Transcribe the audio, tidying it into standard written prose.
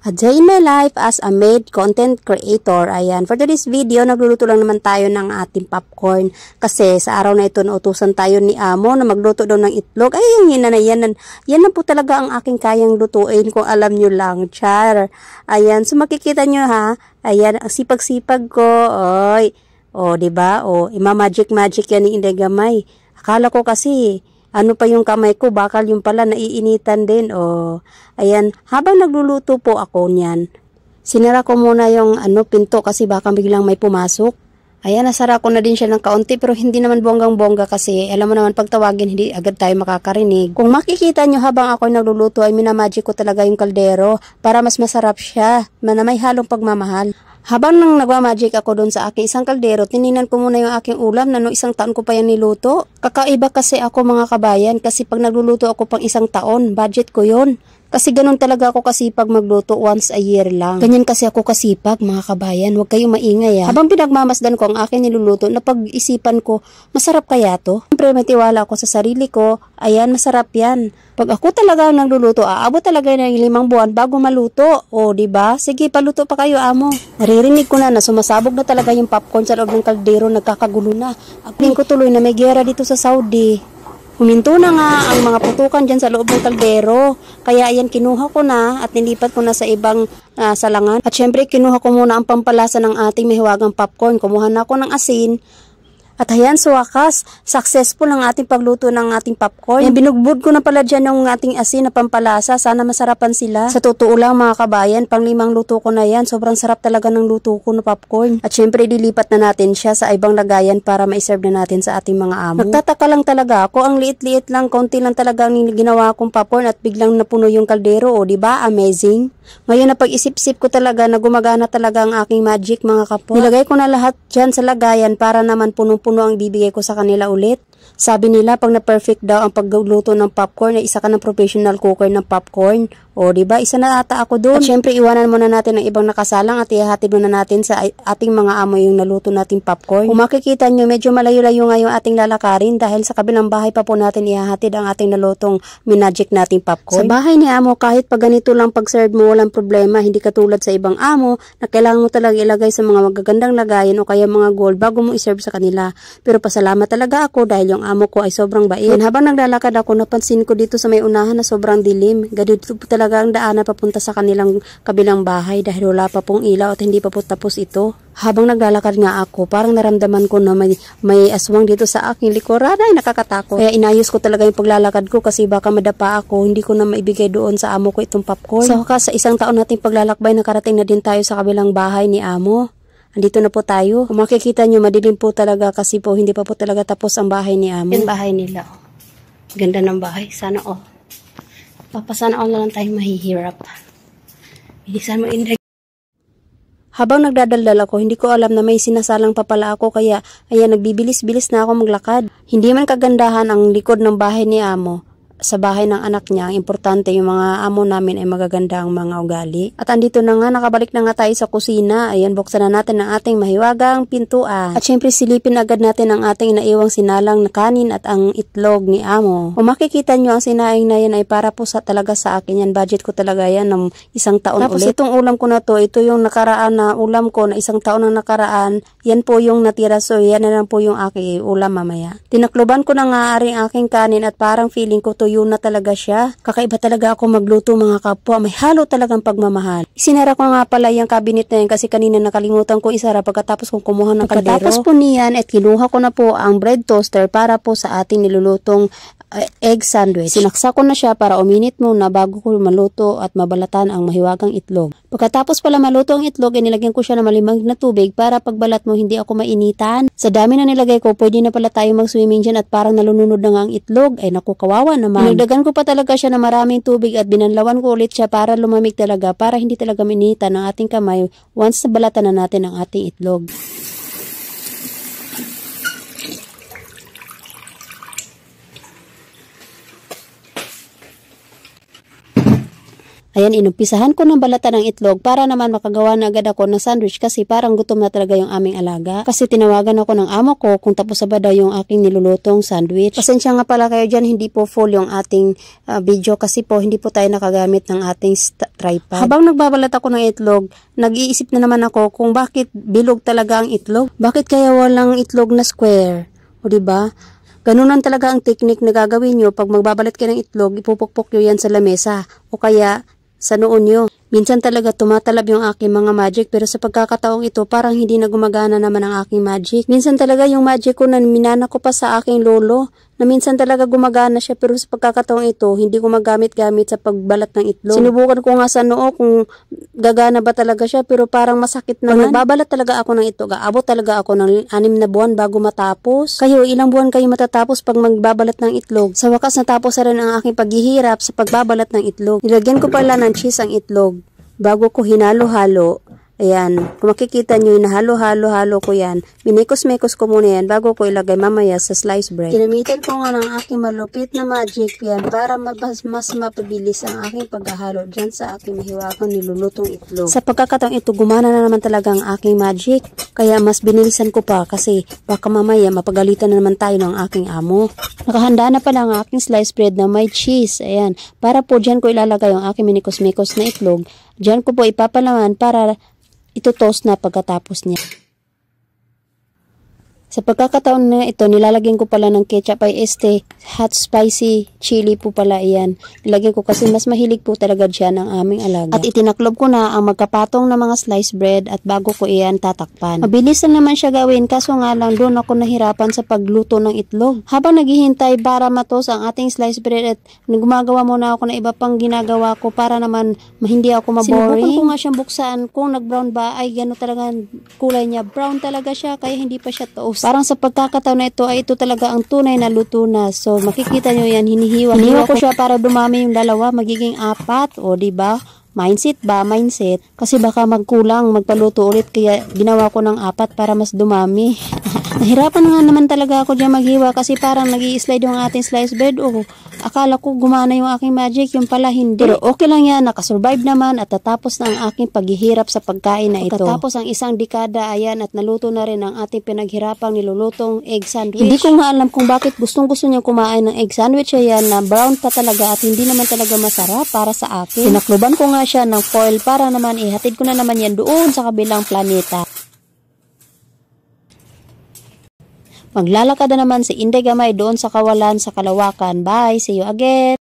A day in my life as a maid content creator. Ayan, for today's video, nagluluto lang naman tayo ng ating popcorn. Kasi sa araw na ito, nautusan tayo ni Amo na magluto daw ng itlog. Ay, yan na po talaga ang aking kayang lutuin kung alam nyo lang. Char. Ayan, so makikita nyo ha. Ayan, ang sipag-sipag ko. Oy. O, diba? O, ima-magic yan ni Inday Gamay. Akala ko kasi, ano pa yung kamay ko, bakal yung pala naiinitan din. O, ayan, habang nagluluto po ako niyan, sinara ko muna yung pinto kasi baka biglang may pumasok. Ayan, nasara ko na din siya ng kaunti pero hindi naman bonggang-bongga kasi alam mo naman pag tawagin hindi agad tayo makakarinig. Kung makikita nyo habang ako nagluluto ay minamagic ko talaga yung kaldero para mas masarap siya, na may halong pagmamahal. Habang nang nagmamagic ako doon sa aking isang kaldero, tininan ko muna yung aking ulam na no isang taon ko pa yan niluto. Kakaiba kasi ako mga kabayan kasi pag nagluluto ako pang isang taon, budget ko yon. Kasi ganun talaga ako kasipag magluto once a year lang. Ganyan kasi ako kasipag mga kabayan, huwag kayong maingay ha. Habang pinagmamasdan ko ang aking niluluto, napag-isipan ko, masarap kaya to? Siyempre may tiwala ako sa sarili ko, ayan masarap yan. Pag ako talaga ang nagluluto, aabot talaga ng 5 buwan bago maluto. O, diba? Sige, paluto pa kayo, Amo. Naririnig ko na sumasabog na talaga yung popcorn sa loob ng kaldero, nagkakagulo na. Agpin ko tuloy na may giyera dito sa Saudi. Huminto na nga ang mga putukan dyan sa loob ng kaldero. Kaya ayan, kinuha ko na at nilipat ko na sa ibang salangan. At syempre, kinuha ko muna ang pampalasa ng ating mahiwagang popcorn. Kumuha na ako ng asin. At ayan, sa wakas, successful ang ating pagluto ng ating popcorn. Ayan, binugbud ko na pala dyan yung ating asin na pampalasa. Sana masarapan sila. Sa totoo lang mga kabayan, pang 5 luto ko na yan. Sobrang sarap talaga ng luto ko na popcorn. At syempre, dilipat na natin siya sa ibang lagayan para ma-serve na natin sa ating mga amo. Nagtataka lang talaga ako. Ang liit-liit lang, konti lang talaga ang ginawa kong popcorn at biglang napuno yung kaldero. O, diba? Amazing. Ngayon na pag-isip-isip ko talaga na gumagana talaga ang aking magic mga kapwa. Nilagay ko na lahat dyan sa lagayan para naman punong-puno ang bibigay ko sa kanila ulit. Sabi nila pag na-perfect daw ang pagluto ng popcorn ay isa ka ng professional cooker ng popcorn. O, diba? Isa na ata ako doon. At syempre, iwanan muna natin ang ibang nakasalang at ihahatid muna natin sa ating mga amo yung naluto nating popcorn. Kung makikita nyo, medyo malayo-layo nga yung ating lalakarin dahil sa kabilang bahay pa po natin ihahatid ang ating nalutong minagic nating popcorn. Sa bahay ni amo, kahit pag ganito lang pag-serve mo, walang problema. Hindi katulad sa ibang amo na kailangan mo talaga ilagay sa mga magagandang lagayan o kaya mga gold bago mo iserve sa kanila. Pero pasalamat talaga ako dahil yung amo ko ay sobrang bait. And habang naglalakad ako, napansin ko dito sa may unahan na sobrang dilim. Ganito talaga ang daanan papunta sa kanilang kabilang bahay dahil wala pa pong ilaw at hindi pa po tapos ito. Habang naglalakad nga ako, parang naramdaman ko na may aswang dito sa aking likuran. Ay, nakakatakot. Kaya inayos ko talaga yung paglalakad ko kasi baka madapa ako. Hindi ko na maibigay doon sa amo ko itong popcorn. Sa wakas, sa isang taon nating paglalakbay, nakarating na din tayo sa kabilang bahay ni amo. Andito na po tayo. Kung makikita nyo, madilim po talaga kasi po hindi pa po talaga tapos ang bahay ni amo. Yung bahay nila. Ganda ng bahay. Sana all. Papasana all na lang tayo mahihirap. Bilisan mo, Inday. Habang nagdadaldal ako, hindi ko alam na may sinasalang pa pala ako kaya ayan, nagbibilis-bilis na ako maglakad. Hindi man kagandahan ang likod ng bahay ni amo. Sa bahay ng anak niya, ang importante yung mga amo namin ay magaganda ang mga ugali. At andito na nga, nakabalik na nga tayo sa kusina. Ayan, buksan na natin ang ating mahiwagang pintuan. At syempre silipin agad natin ang ating naiwang sinalang na kanin at ang itlog ni amo. Kung makikita nyo, ang sinaing na yan ay para po talaga sa akin yan. Budget ko talaga yan ng isang taon tapos ulit. Tapos itong ulam ko na to, ito yung nakaraan na ulam ko na isang taon ang nakaraan. Yan po yung natira, so yan na lang po yung aking ulam mamaya. Tinakluban ko na nga ang aking kanin at parang feeling ko to yun na talaga siya. Kakaiba talaga ako magluto mga kapwa. May halo talagang pagmamahal. Isinara ko nga pala yung cabinet na yan kasi kanina nakalimutan ko isara pagkatapos kong kumuha ng kaldero. Pagkatapos po niyan at kinuha ko na po ang bread toaster para po sa ating nilulutong egg sandwich. Sinaksa ko na siya para uminit muna bago ko maluto at mabalatan ang mahiwagang itlog. Pagkatapos pala maluto ang itlog, nilagyan ko siya ng malimag na tubig para pagbalat mo hindi ako mainitan. Sa dami na nilagay ko, pwede na pala tayo mag-swimming dyan at parang nalununod na nga ang itlog. Ay naku, kawawa naman. Nagdagan ko pa talaga siya ng maraming tubig at binanlawan ko ulit siya para lumamig talaga, para hindi talaga mainitan ang ating kamay once nabalatan na natin ang ating itlog. Ayan, inumpisahan ko ng balatan ng itlog para naman makagawa na agad ako ng sandwich kasi parang gutom na talaga yung aming alaga. Kasi tinawagan ako ng amo ko kung tapos na ba daw yung aking nilulutong sandwich. Pasensya nga pala kayo dyan, hindi po full yung ating video kasi po hindi po tayo nakagamit ng ating tripod. Habang nagbabalat ako ng itlog, nag-iisip na naman ako kung bakit bilog talaga ang itlog. Bakit kaya walang itlog na square? O diba? Ganunan talaga ang technique na gagawin nyo pag magbabalat kayo ng itlog, ipupukpok nyo yan sa lamesa o kaya sa noon nyo. Minsan talaga tumatalab yung aking mga magic pero sa pagkakataong ito parang hindi na gumagana naman ang aking magic. Minsan talaga yung magic ko na minana ko pa sa aking lolo na minsan talaga gumagana siya pero sa pagkakataong ito hindi ko magamit-gamit sa pagbalat ng itlog. Sinubukan ko nga sa noo kung gagana ba talaga siya pero parang masakit naman. Pag nagbabalat talaga ako ng itlog, aabot talaga ako ng 6 na buwan bago matapos. Kayo, ilang buwan kayo matatapos pag magbabalat ng itlog? Sa wakas natapos na rin ang aking paghihirap sa pagbabalat ng itlog. Nilagyan ko pala ng cheese ang itlog bago ko hinalo-halo. Ayan, kung makikita nyo, nahalo-halo-halo ko yan. Minikos-mekos ko muna yan bago ko ilagay mamaya sa sliced bread. Ginamitan ko nga ng aking malupit na magic yan para mas mapabilis ang aking paghahalo dyan sa aking mahiwagang nilulutong itlog. Sa pagkakataong ito, gumana na naman talaga ang aking magic. Kaya mas binilisan ko pa kasi baka mamaya mapagalitan na naman tayo ng aking amo. Nakahanda na pala ang aking sliced bread na may cheese. Ayan, para po dyan ko ilalagay ang aking minikos-mekos na itlog. Dyan ko po ipapalaman para ito-toast na pagkatapos niya. Sa pagkakataon na ito, nilalagyan ko pala ng ketchup ay hot spicy chili po pala iyan. Nilagyan ko kasi mas mahilig po talaga dyan ang aming alaga. At itinaklob ko na ang magkapatong na mga sliced bread at bago ko iyan tatakpan. Mabilis lang naman siya gawin kaso nga lang doon ako nahirapan sa pagluto ng itlog. Habang naghihintay para matos ang ating sliced bread at gumagawa muna ako na iba pang ginagawa ko para naman hindi ako maboring. Sinubukan ko nga siyang buksan kung nag-brown ba ay gano'n talaga kulay niya. Brown talaga siya kaya hindi pa siya toast. Parang sa pagkakataon na ito ay ito talaga ang tunay na luto na. So makikita nyo yan, hinihiwa ko siya para dumami yung dalawa, magiging 4 o diba? Mindset ba? Mindset. Kasi baka magkulang, magpaluto ulit kaya ginawa ko ng 4 para mas dumami. Nahirapan nga naman talaga ako dyan maghiwa kasi parang nag-i-slide yung ating sliced bread. Akala ko gumana yung aking magic, yung pala hindi. Pero okay lang yan, nakasurvive naman at tatapos na ang aking paghihirap sa pagkain na ito. Tatapos ang isang dekada, ayan, at naluto na rin ang ating pinaghirapang nilulutong egg sandwich. Hindi ko nga alam kung bakit gustong-gusto niya kumain ng egg sandwich. Ayan, na brown pa talaga at hindi naman talaga masarap para sa akin. Pinakluban ko nga siya ng foil para naman ihatid ko na naman yan doon sa kabilang planeta. Maglalakad na naman si Inday Gamay doon sa kawalan sa Kalawakan. Bye! See you again!